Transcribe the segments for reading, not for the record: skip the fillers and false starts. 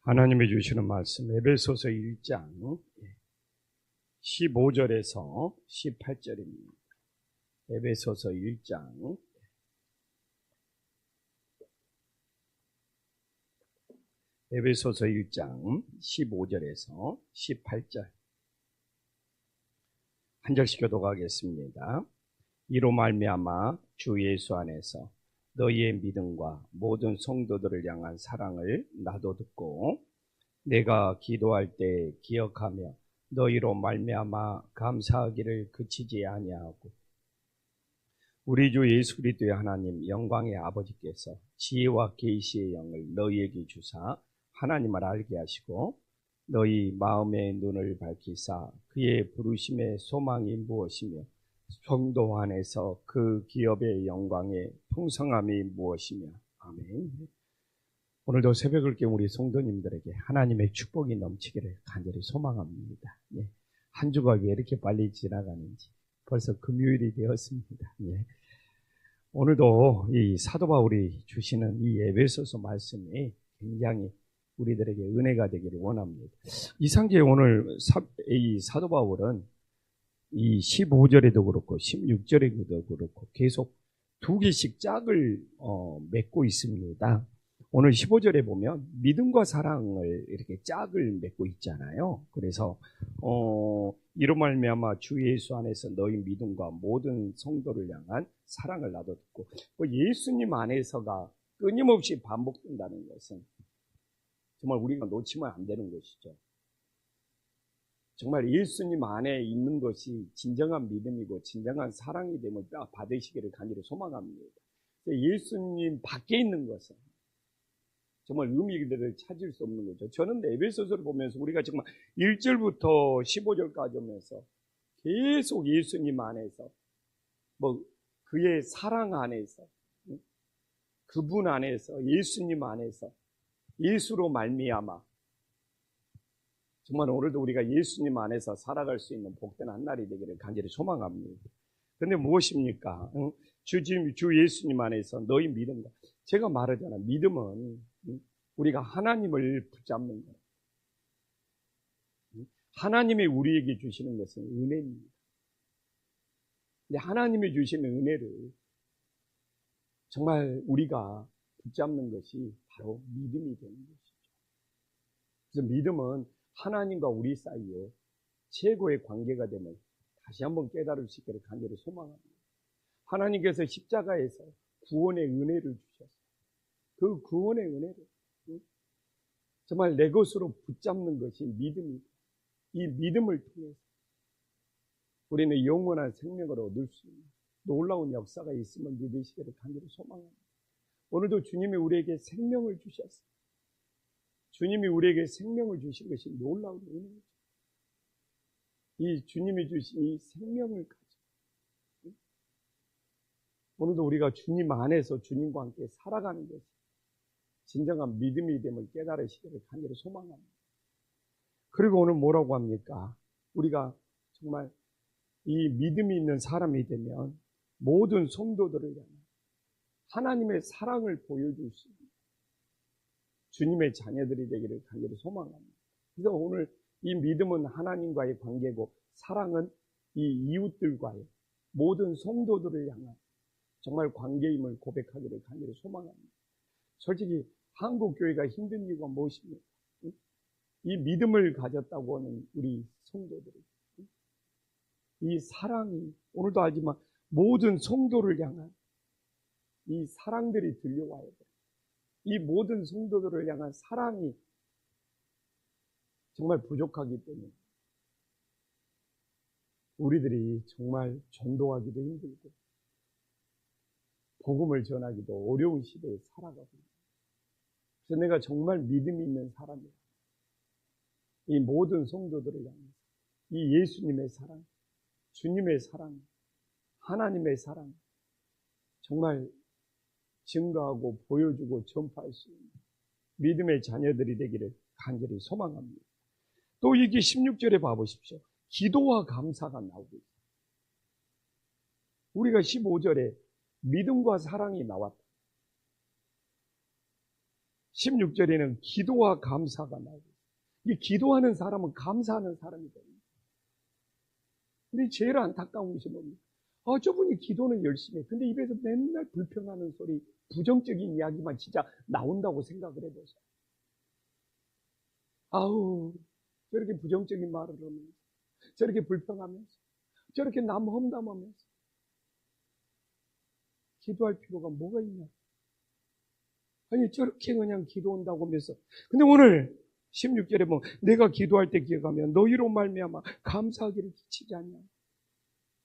하나님이 주시는 말씀 에베소서 1장 15절에서 18절입니다. 에베소서 1장 15절에서 18절 한 절씩 교독하겠습니다. 이로 말미암아 주 예수 안에서 너희의 믿음과 모든 성도들을 향한 사랑을 나도 듣고 내가 기도할 때 기억하며 너희로 말미암아 감사하기를 그치지 아니하고 우리 주 예수 그리스도의 하나님 영광의 아버지께서 지혜와 계시의 영을 너희에게 주사 하나님을 알게 하시고 너희 마음의 눈을 밝히사 그의 부르심의 소망이 무엇이며 성도 안에서 그 기업의 영광의 풍성함이 무엇이며. 아멘. 오늘도 새벽을 깨운 우리 성도님들에게 하나님의 축복이 넘치기를 간절히 소망합니다. 한 주가 왜 이렇게 빨리 지나가는지 벌써 금요일이 되었습니다. 오늘도 이 사도 바울이 주시는 이 에베소서 말씀이 굉장히 우리들에게 은혜가 되기를 원합니다. 이상계 오늘 이 사도 바울은 이 15절에도 그렇고 16절에도 그렇고 계속 두 개씩 짝을 맺고 있습니다. 오늘 15절에 보면 믿음과 사랑을 이렇게 짝을 맺고 있잖아요. 그래서 이로 말미암아 주 예수 안에서 너희 믿음과 모든 성도를 향한 사랑을 나도 듣고 예수님 안에서가 끊임없이 반복된다는 것은 정말 우리가 놓치면 안 되는 것이죠. 정말 예수님 안에 있는 것이 진정한 믿음이고 진정한 사랑이 되면 받으시기를 간절히 소망합니다. 예수님 밖에 있는 것은 정말 의미를 찾을 수 없는 거죠. 저는 에베소서를 보면서 우리가 정말 1절부터 15절까지 오면서 계속 예수님 안에서 그의 사랑 안에서 그분 안에서 예수님 안에서 예수로 말미암아 정말 오늘도 우리가 예수님 안에서 살아갈 수 있는 복된 한 날이 되기를 간절히 소망합니다. 그런데 무엇입니까? 주 예수님 안에서 너희 믿음과 제가 말하잖아. 믿음은 우리가 하나님을 붙잡는 거예요. 하나님이 우리에게 주시는 것은 은혜입니다. 근데 하나님이 주시는 은혜를 정말 우리가 붙잡는 것이 바로 믿음이 되는 것이죠. 그래서 믿음은 하나님과 우리 사이에 최고의 관계가 되면 다시 한번 깨달을 수 있기를 간절히 소망합니다. 하나님께서 십자가에서 구원의 은혜를 주셨어요. 그 구원의 은혜를 정말 내 것으로 붙잡는 것이 믿음이고 이 믿음을 통해서 우리는 영원한 생명을 얻을 수 있는 놀라운 역사가 있음을 믿으시기를 간절히 소망합니다. 오늘도 주님이 우리에게 생명을 주셨어요. 주님이 우리에게 생명을 주신 것이 놀라운 은혜죠. 이 주님이 주신 이 생명을 가지고 오늘도 우리가 주님 안에서 주님과 함께 살아가는 것이 진정한 믿음이 됨을 깨달으시기를 간절히 소망합니다. 그리고 오늘 뭐라고 합니까? 우리가 정말 이 믿음이 있는 사람이 되면 모든 성도들을 향해 하나님의 사랑을 보여줄 수 있는 주님의 자녀들이 되기를 간절히 소망합니다. 그래서 오늘 이 믿음은 하나님과의 관계고 사랑은 이 이웃들과의 모든 성도들을 향한 정말 관계임을 고백하기를 간절히 소망합니다. 솔직히 한국교회가 힘든 이유가 무엇입니까? 이 믿음을 가졌다고 하는 우리 성도들이 이 사랑이 오늘도 알지만 모든 성도를 향한 이 사랑들이 들려와야 돼요. 이 모든 성도들을 향한 사랑이 정말 부족하기 때문에 우리들이 정말 전도하기도 힘들고 복음을 전하기도 어려운 시대에 살아가고 있습니다. 그래서 내가 정말 믿음이 있는 사람이야. 이 모든 성도들을 향해서 이 예수님의 사랑, 주님의 사랑, 하나님의 사랑 정말 증거하고 보여주고 전파할 수 있는 믿음의 자녀들이 되기를 간절히 소망합니다. 또 이게 16절에 봐보십시오. 기도와 감사가 나오고 있어요. 우리가 15절에 믿음과 사랑이 나왔다. 16절에는 기도와 감사가 나오고, 이 기도하는 사람은 감사하는 사람이 됩니다. 근데 제일 안타까운 것이 뭡니까? 저분이 기도는 열심히 해. 근데 입에서 맨날 불평하는 소리, 부정적인 이야기만 진짜 나온다고 생각을 해보세요. 아우, 저렇게 부정적인 말을 하면서, 저렇게 불평하면서, 저렇게 남 험담하면서 기도할 필요가 뭐가 있냐? 아니, 저렇게 그냥 기도한다고 하면서. 근데 오늘 16절에 보면 내가 기도할 때 기억하면 너희로 말미암아 감사하기를 기치지 않냐?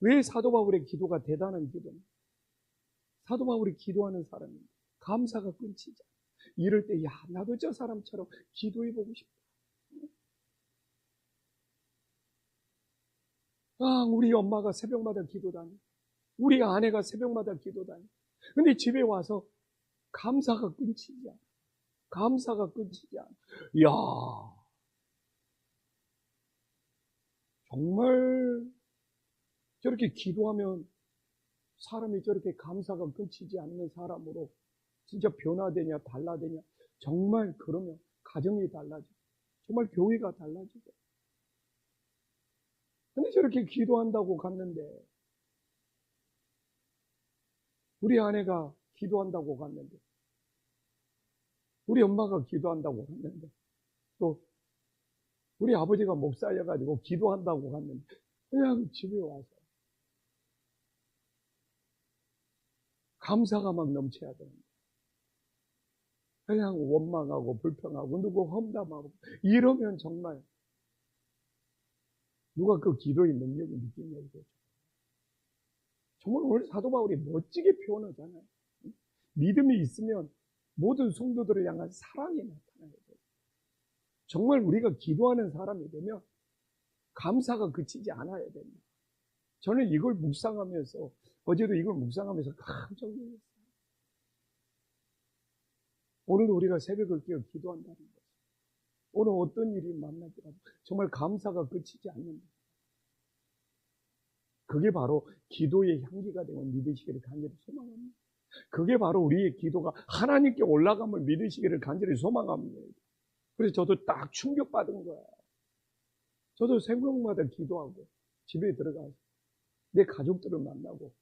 왜 사도 바울의 기도가 대단한 기도입니까? 사도 바울이 기도하는 사람입니다. 감사가 끊치지 않아. 이럴 때, 나도 저 사람처럼 기도해보고 싶다. 우리 엄마가 새벽마다 기도다니. 우리 아내가 새벽마다 기도다니. 근데 집에 와서 감사가 끊치지 않아. 감사가 끊치지 않아. 이야, 정말 저렇게 기도하면 사람이 저렇게 감사가 끊치지 않는 사람으로 진짜 변화되냐 달라되냐. 정말 그러면 가정이 달라지고 정말 교회가 달라지고. 근데 저렇게 기도한다고 갔는데, 우리 아내가 기도한다고 갔는데, 우리 엄마가 기도한다고 갔는데, 또 우리 아버지가 목사여가지고 기도한다고 갔는데, 그냥 집에 와서 감사가 막 넘쳐야 되는데, 그냥 원망하고 불평하고 누구 험담하고 이러면 정말 누가 그 기도의 능력을 느끼냐 이거죠. 정말 오늘 사도 바울이 멋지게 표현하잖아요. 믿음이 있으면 모든 성도들을 향한 사랑이 나타나야 돼요. 정말 우리가 기도하는 사람이 되면 감사가 그치지 않아야 됩니다. 저는 이걸 묵상하면서, 어제도 이걸 묵상하면서 깜짝 놀랐어요. 오늘도 우리가 새벽을 깨어 기도한다는 것. 오늘 어떤 일이 만나더라도 정말 감사가 그치지 않는다. 그게 바로 기도의 향기가 되면 믿으시기를 간절히 소망합니다. 그게 바로 우리의 기도가 하나님께 올라감을 믿으시기를 간절히 소망합니다. 그래서 저도 딱 충격받은 거예요. 저도 새벽마다 기도하고 집에 들어가서 내 가족들을 만나고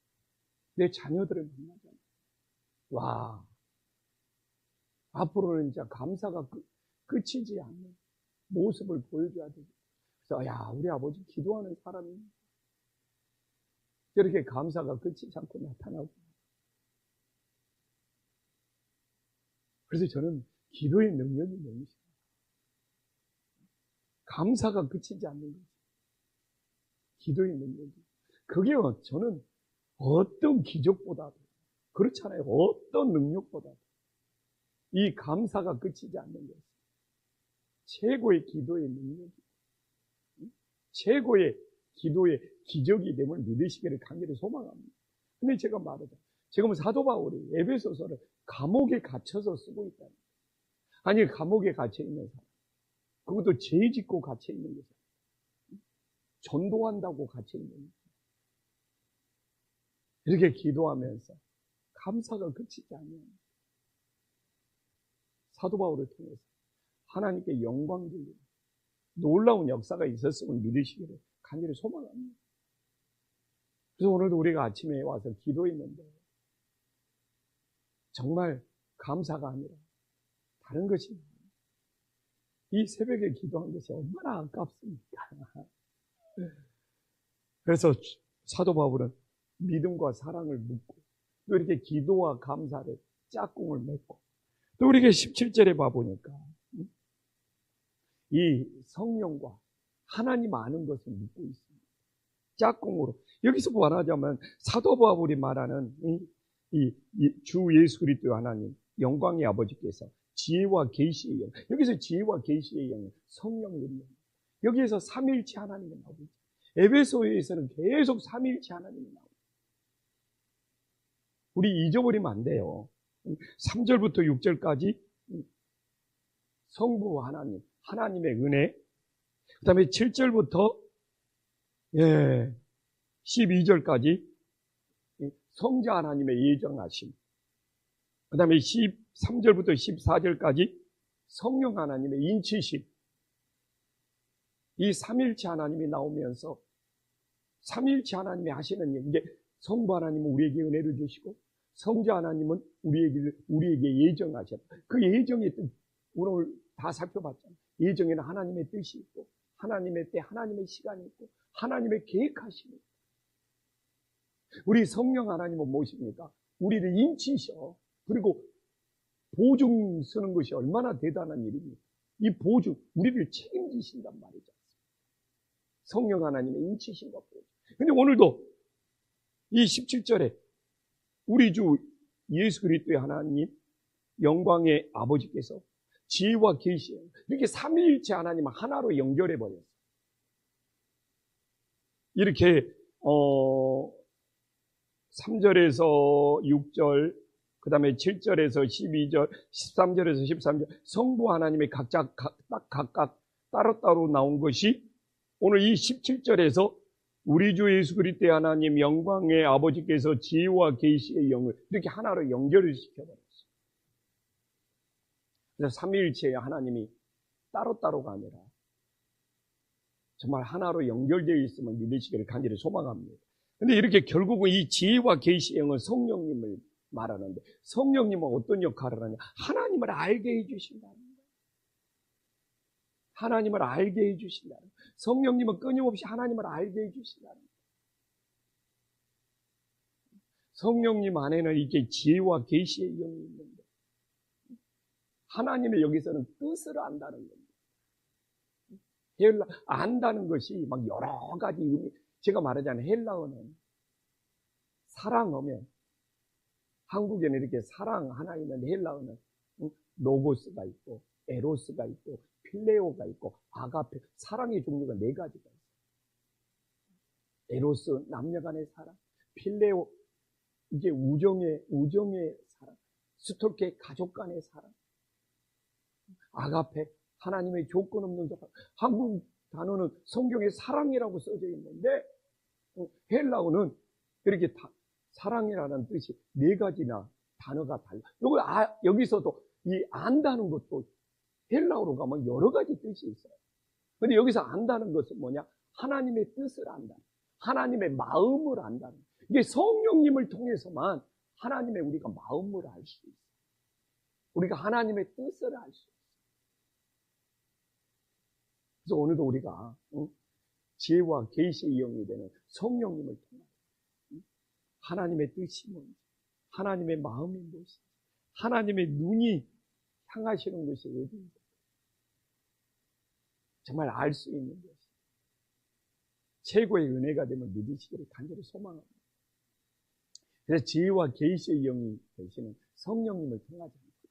내 자녀들을 만나잖아요. 와, 앞으로는 진짜 감사가 끝이지 않는 모습을 보여줘야 되겠다. 그래서 우리 아버지 기도하는 사람입니다. 저렇게 감사가 끝이지 않고 나타나고. 그래서 저는 기도의 능력이 너무 싫어요. 감사가 그치지 않는 거죠. 기도의 능력이. 그게 저는 어떤 기적보다도, 그렇잖아요. 어떤 능력보다도 이 감사가 그치지 않는 것이 최고의 기도의 능력이, 최고의 기도의 기적이 됨을 믿으시기를 간절히 소망합니다. 근데 제가 말하자, 지금 사도 바울이 에베소서를 감옥에 갇혀서 쓰고 있다. 아니, 감옥에 갇혀 있는 사람, 그것도 죄 짓고 갇혀 있는 거죠. 전도한다고 갇혀 있는 거죠. 이렇게 기도하면서 감사가 그치지 않는 사도 바울을 통해서 하나님께 영광 돌리는 놀라운 역사가 있었음을 믿으시기를 간절히 소망합니다. 그래서 오늘도 우리가 아침에 와서 기도했는데 정말 감사가 아니라 다른 것입니다. 이 새벽에 기도한 것이 얼마나 아깝습니까? 그래서 사도 바울은 믿음과 사랑을 묻고 또 이렇게 기도와 감사를 짝꿍을 맺고, 또 우리가 17절에 봐보니까 이 성령과 하나님 아는 것을 묻고 있습니다. 짝꿍으로. 여기서 말하자면 사도 바울이 말하는 이 주 예수 그리스도 하나님 영광의 아버지께서 지혜와 계시의 영, 여기서 지혜와 계시의 영, 성령 능력, 여기에서 삼일체 하나님이 나오고, 에베소에서는 계속 삼일체 하나님이 나오고. 우리 잊어버리면 안 돼요. 3절부터 6절까지 성부 하나님, 하나님의 은혜, 그 다음에 7절부터 12절까지 성자 하나님의 예정하심, 그 다음에 13절부터 14절까지 성령 하나님의 인치심, 이 삼일체 하나님이 나오면서 삼일체 하나님이 하시는 일, 이게 성부 하나님은 우리에게 은혜를 주시고 성자 하나님은 우리에게 예정하셨다. 그 예정의 뜻, 오늘 다 살펴봤잖아요. 예정에는 하나님의 뜻이 있고 하나님의 때, 하나님의 시간이 있고 하나님의 계획하심이 있고. 우리 성령 하나님은 무엇입니까? 우리를 인치셔. 그리고 보증 쓰는 것이 얼마나 대단한 일입니까? 이 보증, 우리를 책임지신단 말이죠. 성령 하나님의 인치심과 보증. 근데 오늘도 이 17절에 우리 주 예수 그리스도의 하나님, 영광의 아버지께서 지혜와 계시에 이렇게 삼위일체 하나님을 하나로 연결해 버렸어요. 이렇게 3절에서 6절, 그 다음에 7절에서 12절, 13절에서 13절 성부 하나님의 각각 따로따로 나온 것이 오늘 이 17절에서 우리 주 예수 그리스도의 하나님 영광의 아버지께서 지혜와 계시의 영을 이렇게 하나로 연결을 시켜버렸어요. 그래서 삼위일체의 하나님이 따로따로가 아니라 정말 하나로 연결되어 있음을 믿으시기를 간절히 소망합니다. 근데 이렇게 결국은 이 지혜와 계시의 영은 성령님을 말하는데 성령님은 어떤 역할을 하냐? 하나님을 알게 해주신다는 거예요. 하나님을 알게 해주신다는 거예요. 성령님은 끊임없이 하나님을 알게 해주신다는 거예요. 성령님 안에는 이게 지혜와 계시의 영이 있는데 하나님의 여기서는 뜻을 안다는 겁니다. 안다는 것이 막 여러 가지 의미, 제가 말하자면 헬라어는 사랑하면 한국에는 이렇게 사랑 하나 있는 헬라어는 로고스가 있고 에로스가 있고 필레오가 있고 아가페, 사랑의 종류가 4가지가 있어요. 에로스, 남녀간의 사랑, 필레오, 이게 우정의 사랑, 스톨케, 가족 간의 사랑, 아가페, 하나님의 조건 없는 사랑. 한국 단어는 성경에 사랑이라고 써져 있는데 헬라어는 이렇게 사랑이라는 뜻이 4가지나 단어가 달라. 여기서도 이 안다는 것도 헬라어로 가면 여러 가지 뜻이 있어요. 근데 여기서 안다는 것은 뭐냐? 하나님의 뜻을 안다. 하나님의 마음을 안다는. 이게 성령님을 통해서만 하나님의 우리가 마음을 알 수 있어요. 우리가 하나님의 뜻을 알 수 있어요. 그래서 오늘도 우리가 지혜와 계시의 영이 되는 성령님을 통해 하나님의 뜻이 뭔지, 하나님의 마음이 무엇인지, 하나님의 눈이 향하시는 것이 어디인지 정말 알 수 있는 것이 최고의 은혜가 되면 믿으시기를 간절히 소망합니다. 그래서 지혜와 계시의 영이 되시는 성령님을 통하지 않고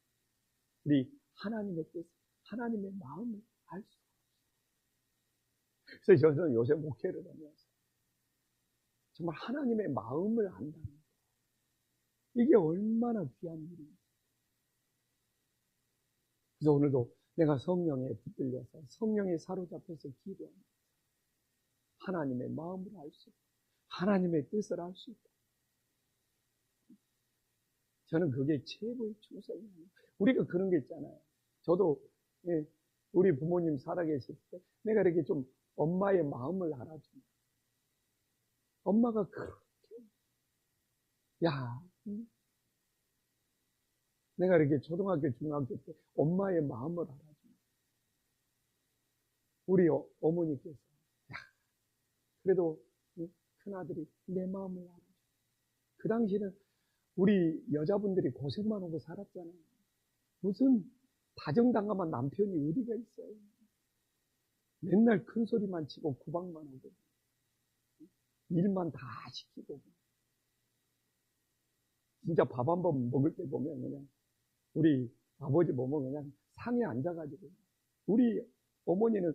우리 하나님의 뜻, 하나님의 마음을 알 수 없어요. 그래서 저는 요새 목회를 하면서 정말 하나님의 마음을 안다는 거예요. 이게 얼마나 귀한 일입니까? 그래서 오늘도 내가 성령에 붙들려서 성령에 사로잡혀서 기도합니다. 하나님의 마음을 알 수 있다. 하나님의 뜻을 알 수 있다. 저는 그게 최고의 충성이에요. 우리가 그런 게 있잖아요. 저도 우리 부모님 살아계실 때 내가 이렇게 좀 엄마의 마음을 알아줍니다. 엄마가 그렇게 내가 이렇게 초등학교, 중학교 때 엄마의 마음을 알아줍니다. 우리 어머니께서 그래도 큰아들이 내 마음을 알아줘. 그 당시는 우리 여자분들이 고생만 하고 살았잖아요. 무슨 다정당감한 남편이 어디가 있어요. 맨날 큰 소리만 치고 구박만 하고 일만 다 시키고 진짜 밥 한 번 먹을 때 보면 그냥 우리 아버지 보면 그냥 상에 앉아가지고 우리 어머니는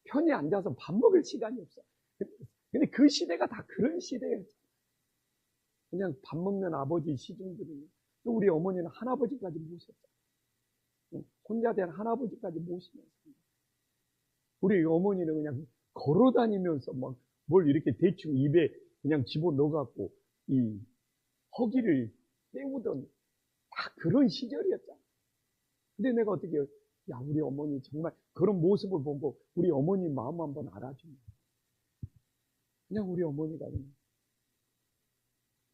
편히 앉아서 밥 먹을 시간이 없어. 근데 그 시대가 다 그런 시대였잖아요. 그냥 밥 먹는 아버지 시중들이 또 우리 어머니는 할아버지까지 모셨어요. 혼자 된 할아버지까지 모시면서 우리 어머니는 그냥 걸어다니면서 막 뭘 이렇게 대충 입에 그냥 집어넣어갖고 이 허기를 때우던 다 그런 시절이었잖아. 근데 내가 어떻게 야, 우리 어머니 정말 그런 모습을 보고 우리 어머니 마음 한번 알아주면 그냥 우리 어머니가 그냥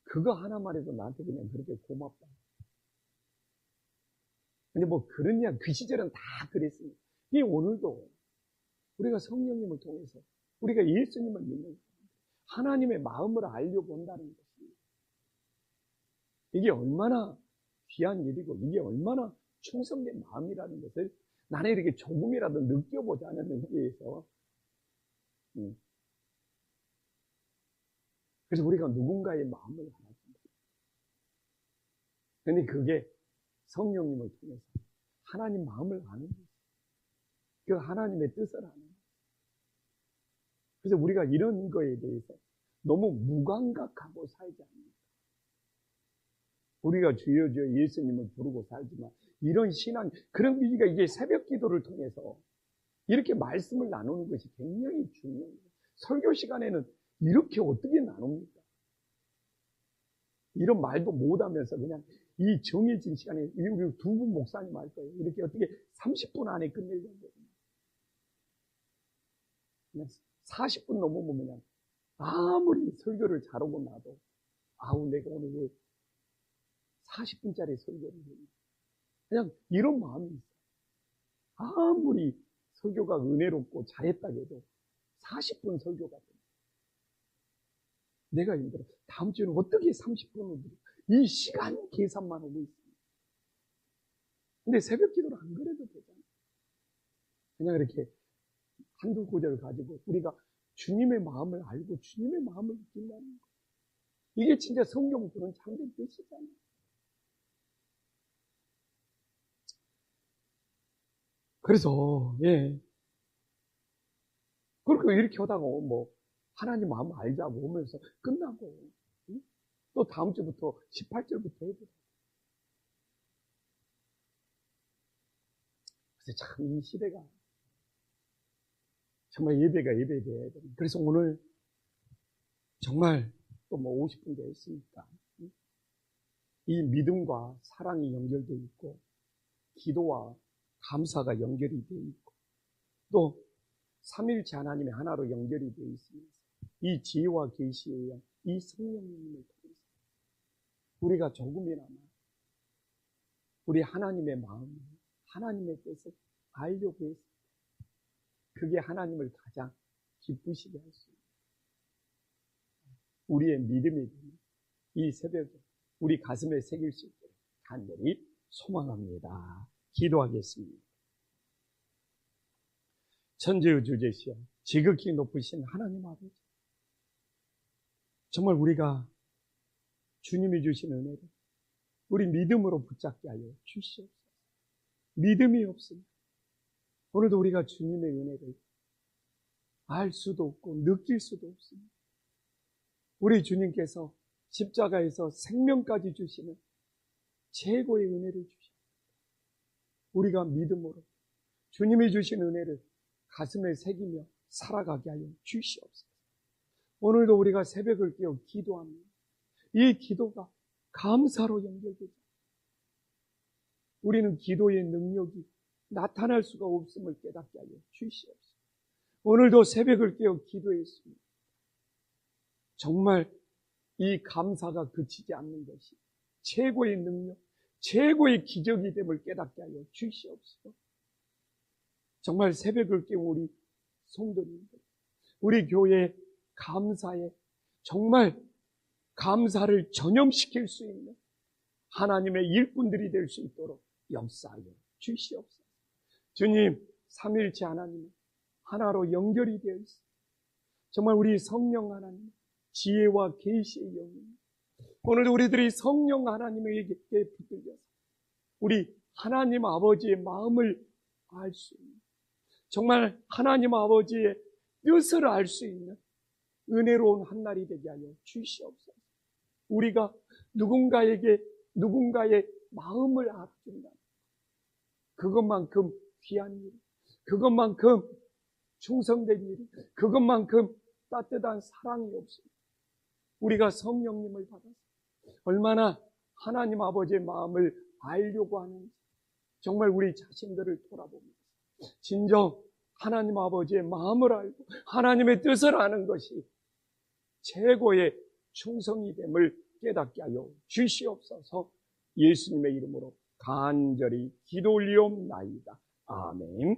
그거 하나만 해도 나한테 그냥 그렇게 고맙다. 근데 뭐 그러냐, 그 시절은 다 그랬습니다. 이 오늘도 우리가 성령님을 통해서 우리가 예수님을 믿는 하나님의 마음을 알려고 한다는 것입니다. 이게 얼마나 귀한 일이고 이게 얼마나 충성된 마음이라는 것을 나는 이렇게 조금이라도 느껴보자는 의미에서 그래서 우리가 누군가의 마음을 알아준다. 근데 그게 성령님을 통해서 하나님 마음을 아는 거예요. 그 하나님의 뜻을 아는 거예요. 그래서 우리가 이런 거에 대해서 너무 무감각하고 살지 않는다. 우리가 주여 주여 예수님을 부르고 살지만 이런 신앙, 그런 의미가 이게 새벽 기도를 통해서 이렇게 말씀을 나누는 것이 굉장히 중요해요. 설교 시간에는 이렇게 어떻게 나눕니까? 이런 말도 못하면서 그냥 이 정해진 시간에 우리 두 분 목사님 할 거예요. 이렇게 어떻게 30분 안에 끝내려고. 그냥 40분 넘으면 그냥 아무리 설교를 잘하고 나도 아우 내가 오늘 왜 40분짜리 설교를 했냐. 그냥 이런 마음이 있어요. 아무리 설교가 은혜롭고 잘했다 해도 40분 설교가 돼. 내가 힘들어. 다음 주에는 어떻게 30분을 드려? 이 시간 계산만 하고 있습니다. 근데 새벽 기도를 안 그래도 되잖아요. 그냥 이렇게 한두 구절을 가지고 우리가 주님의 마음을 알고 주님의 마음을 느낀다는 거예요. 이게 진짜 성경 그런 참된 뜻이잖아요. 그래서 그렇게 이렇게 하다가 뭐 하나님 마음 알자고 오면서 끝나고 또 다음 주부터 18절부터 해야 돼요. 그래서 참 이 시대가 정말 예배가 예배돼야 됩니다. 그래서 오늘 정말 또 뭐 50분 됐으니까 이 믿음과 사랑이 연결되어 있고 기도와 감사가 연결이 되어 있고 또 삼일체 하나님의 하나로 연결이 되어 있습니다. 이 지혜와 계시에 의한 이 성령님을 통해서 우리가 조금이나마 우리 하나님의 마음을 하나님의 뜻을 알려고 했습니다. 그게 하나님을 가장 기쁘시게 할 수 있습니다. 우리의 믿음이 되는 이 새벽에 우리 가슴에 새길 수 있도록 간절히 소망합니다. 기도하겠습니다. 천지의 주제시여 지극히 높으신 하나님 아버지, 정말 우리가 주님이 주신 은혜를 우리 믿음으로 붙잡게 하여 주시옵소서. 믿음이 없으면 오늘도 우리가 주님의 은혜를 알 수도 없고 느낄 수도 없습니다. 우리 주님께서 십자가에서 생명까지 주시는 최고의 은혜를 주십니다. 우리가 믿음으로 주님이 주신 은혜를 가슴에 새기며 살아가게 하여 주시옵소서. 오늘도 우리가 새벽을 깨어 기도합니다. 이 기도가 감사로 연결되죠. 우리는 기도의 능력이 나타날 수가 없음을 깨닫게 하여 주시옵소서. 오늘도 새벽을 깨어 기도했습니다. 정말 이 감사가 그치지 않는 것이 최고의 능력, 최고의 기적이 됨을 깨닫게 하여 주시옵소서. 정말 새벽을 깨운 우리 성도님들, 우리 교회 감사에 정말 감사를 전염시킬 수 있는 하나님의 일꾼들이 될 수 있도록 역사하여 주시옵소서. 주님, 삼일체 하나님은 하나로 연결이 되어 있습니다. 정말 우리 성령 하나님, 지혜와 계시의 영입니다. 오늘도 우리들이 성령 하나님에게 붙들려서 우리 하나님 아버지의 마음을 알 수 있는, 정말 하나님 아버지의 뜻을 알 수 있는 은혜로운 한 날이 되게 하여 주시옵소서. 우리가 누군가의 마음을 알아준다. 그것만큼 귀한 일, 그것만큼 충성된 일, 그것만큼 따뜻한 사랑이 없습니다. 우리가 성령님을 받아서 얼마나 하나님 아버지의 마음을 알려고 하는지, 정말 우리 자신들을 돌아보면서 진정 하나님 아버지의 마음을 알고 하나님의 뜻을 아는 것이 최고의 충성이 됨을 깨닫게 하여 주시옵소서. 예수님의 이름으로 간절히 기도 올리옵나이다. 아멘.